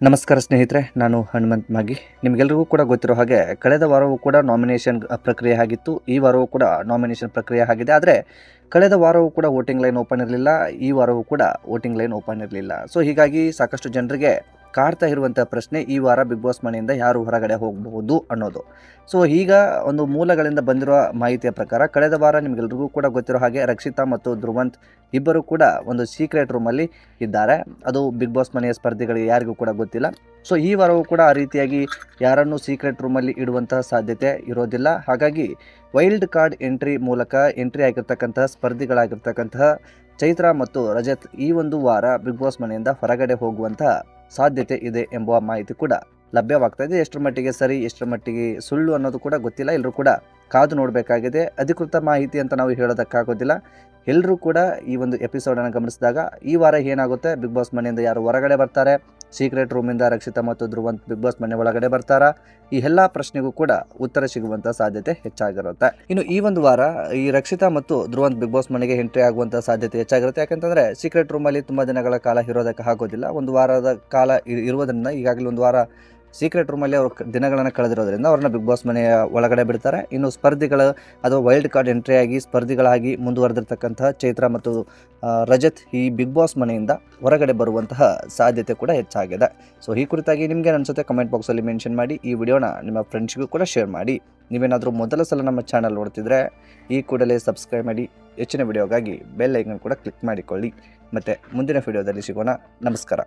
ನಮಸ್ಕಾರ ಸ್ನೇಹಿತರೆ, ನಾನು ಹನುಮಂತ್ ಮಾಗಿ. ನಿಮಗೆಲ್ಲರಿಗೂ ಕೂಡ ಗೊತ್ತಿರೋ ಹಾಗೆ ಕಳೆದ ವಾರವೂ ಕೂಡ ನಾಮಿನೇಷನ್ ಪ್ರಕ್ರಿಯೆ ಆಗಿತ್ತು. ಈ ವಾರವೂ ಕೂಡ ನಾಮಿನೇಷನ್ ಪ್ರಕ್ರಿಯೆ ಆಗಿದೆ. ಆದರೆ ಕಳೆದ ವಾರವೂ ಕೂಡ ವೋಟಿಂಗ್ ಲೈನ್ ಓಪನ್ ಇರಲಿಲ್ಲ, ಈ ವಾರವೂ ಕೂಡ ವೋಟಿಂಗ್ ಲೈನ್ ಓಪನ್ ಇರಲಿಲ್ಲ. ಸೊ ಹೀಗಾಗಿ ಸಾಕಷ್ಟು ಜನರಿಗೆ ಕಾಡ್ತಾ ಇರುವಂಥ ಪ್ರಶ್ನೆ, ಈ ವಾರ ಬಿಗ್ ಬಾಸ್ ಮನೆಯಿಂದ ಯಾರು ಹೊರಗಡೆ ಹೋಗಬಹುದು ಅನ್ನೋದು. ಸೊ ಈಗ ಒಂದು ಮೂಲಗಳಿಂದ ಬಂದಿರುವ ಮಾಹಿತಿಯ ಪ್ರಕಾರ ಕಳೆದ ವಾರ ನಿಮಗೆಲ್ರಿಗೂ ಕೂಡ ಗೊತ್ತಿರೋ ಹಾಗೆ ರಕ್ಷಿತಾ ಮತ್ತು ಧ್ರುವಂತ್ ಇಬ್ಬರು ಕೂಡ ಒಂದು ಸೀಕ್ರೆಟ್ ರೂಮಲ್ಲಿ ಇದ್ದಾರೆ. ಅದು ಬಿಗ್ ಬಾಸ್ ಮನೆಯ ಸ್ಪರ್ಧಿಗಳಿಗೆ ಯಾರಿಗೂ ಕೂಡ ಗೊತ್ತಿಲ್ಲ. ಸೊ ಈ ವಾರವೂ ಕೂಡ ಆ ರೀತಿಯಾಗಿ ಯಾರನ್ನು ಸೀಕ್ರೆಟ್ ರೂಮಲ್ಲಿ ಇಡುವಂತಹ ಸಾಧ್ಯತೆ ಇರೋದಿಲ್ಲ. ಹಾಗಾಗಿ ವೈಲ್ಡ್ ಕಾರ್ಡ್ ಎಂಟ್ರಿ ಮೂಲಕ ಎಂಟ್ರಿ ಆಗಿರ್ತಕ್ಕಂತಹ ಸ್ಪರ್ಧಿಗಳಾಗಿರ್ತಕ್ಕಂತಹ ಚೈತ್ರ ಮತ್ತು ರಜತ್ ಈ ಒಂದು ವಾರ ಬಿಗ್ ಬಾಸ್ ಮನೆಯಿಂದ ಹೊರಗಡೆ ಹೋಗುವಂತಹ ಸಾಧ್ಯತೆ ಇದೆ ಎಂಬ ಮಾಹಿತಿ ಕೂಡ ಲಭ್ಯವಾಗ್ತಾ ಇದೆ. ಎಷ್ಟರ ಮಟ್ಟಿಗೆ ಸರಿ, ಎಷ್ಟರ ಮಟ್ಟಿಗೆ ಸುಳ್ಳು ಅನ್ನೋದು ಕೂಡ ಗೊತ್ತಿಲ್ಲ. ಎಲ್ಲರೂ ಕೂಡ ಕಾದು ನೋಡಬೇಕಾಗಿದೆ. ಅಧಿಕೃತ ಮಾಹಿತಿ ಅಂತ ನಾವು ಹೇಳೋದಕ್ಕಾಗೋದಿಲ್ಲ. ಎಲ್ಲರೂ ಕೂಡ ಈ ಒಂದು ಎಪಿಸೋಡನ್ನು ಗಮನಿಸಿದಾಗ ಈ ವಾರ ಏನಾಗುತ್ತೆ, ಬಿಗ್ ಬಾಸ್ ಮನೆಯಿಂದ ಯಾರು ಹೊರಗಡೆ ಬರ್ತಾರೆ, ಸೀಕ್ರೆಟ್ ರೂಮಿಂದ ರಕ್ಷಿತಾ ಮತ್ತು ಧ್ರುವಂತ್ ಬಿಗ್ ಬಾಸ್ ಮನೆ ಒಳಗಡೆ ಬರ್ತಾರಾ, ಈ ಎಲ್ಲ ಪ್ರಶ್ನೆಗೂ ಕೂಡ ಉತ್ತರ ಸಿಗುವಂಥ ಸಾಧ್ಯತೆ ಹೆಚ್ಚಾಗಿರುತ್ತೆ. ಇನ್ನು ಈ ಒಂದು ವಾರ ಈ ರಕ್ಷಿತಾ ಮತ್ತು ಧ್ರುವಂತ್ ಬಿಗ್ ಬಾಸ್ ಮನೆಗೆ ಎಂಟ್ರಿ ಆಗುವಂಥ ಸಾಧ್ಯತೆ ಹೆಚ್ಚಾಗಿರುತ್ತೆ. ಯಾಕಂತಂದರೆ ಸೀಕ್ರೆಟ್ ರೂಮಲ್ಲಿ ತುಂಬ ದಿನಗಳ ಕಾಲ ಇರೋದಕ್ಕೆ ಆಗೋದಿಲ್ಲ. ಒಂದು ವಾರದ ಕಾಲ ಇರುವುದರಿಂದ ಈಗಾಗಲೇ ಒಂದು ವಾರ ಸೀಕ್ರೆಟ್ ರೂಮಲ್ಲಿ ಅವರು ದಿನಗಳನ್ನು ಕಳೆದಿರೋದ್ರಿಂದ ಅವ್ರನ್ನ ಬಿಗ್ ಬಾಸ್ ಮನೆಯ ಒಳಗಡೆ ಬಿಡ್ತಾರೆ. ಇನ್ನು ಸ್ಪರ್ಧಿಗಳು ಅಥವಾ ವೈಲ್ಡ್ ಕಾರ್ಡ್ ಎಂಟ್ರಿಯಾಗಿ ಸ್ಪರ್ಧಿಗಳಾಗಿ ಮುಂದುವರೆದಿರ್ತಕ್ಕಂತಹ ಚೈತ್ರ ಮತ್ತು ರಜತ್ ಈ ಬಿಗ್ ಬಾಸ್ ಮನೆಯಿಂದ ಹೊರಗಡೆ ಬರುವಂತಹ ಸಾಧ್ಯತೆ ಕೂಡ ಹೆಚ್ಚಾಗಿದೆ. ಸೊ ಈ ಕುರಿತಾಗಿ ನಿಮಗೆ ಅನಿಸುತ್ತೆ ಕಮೆಂಟ್ ಬಾಕ್ಸಲ್ಲಿ ಮೆನ್ಷನ್ ಮಾಡಿ. ಈ ವಿಡಿಯೋನ ನಿಮ್ಮ ಫ್ರೆಂಡ್ಸ್ಗೂ ಕೂಡ ಶೇರ್ ಮಾಡಿ. ನೀವೇನಾದರೂ ಮೊದಲ ಸಲ ನಮ್ಮ ಚಾನಲ್ ನೋಡ್ತಿದ್ರೆ ಈ ಕೂಡಲೇ ಸಬ್ಸ್ಕ್ರೈಬ್ ಮಾಡಿ. ಹೆಚ್ಚಿನ ವಿಡಿಯೋಗಾಗಿ ಬೆಲ್ ಐಕನ್ ಕೂಡ ಕ್ಲಿಕ್ ಮಾಡಿಕೊಳ್ಳಿ. ಮತ್ತು ಮುಂದಿನ ವಿಡಿಯೋದಲ್ಲಿ ಸಿಗೋಣ. ನಮಸ್ಕಾರ.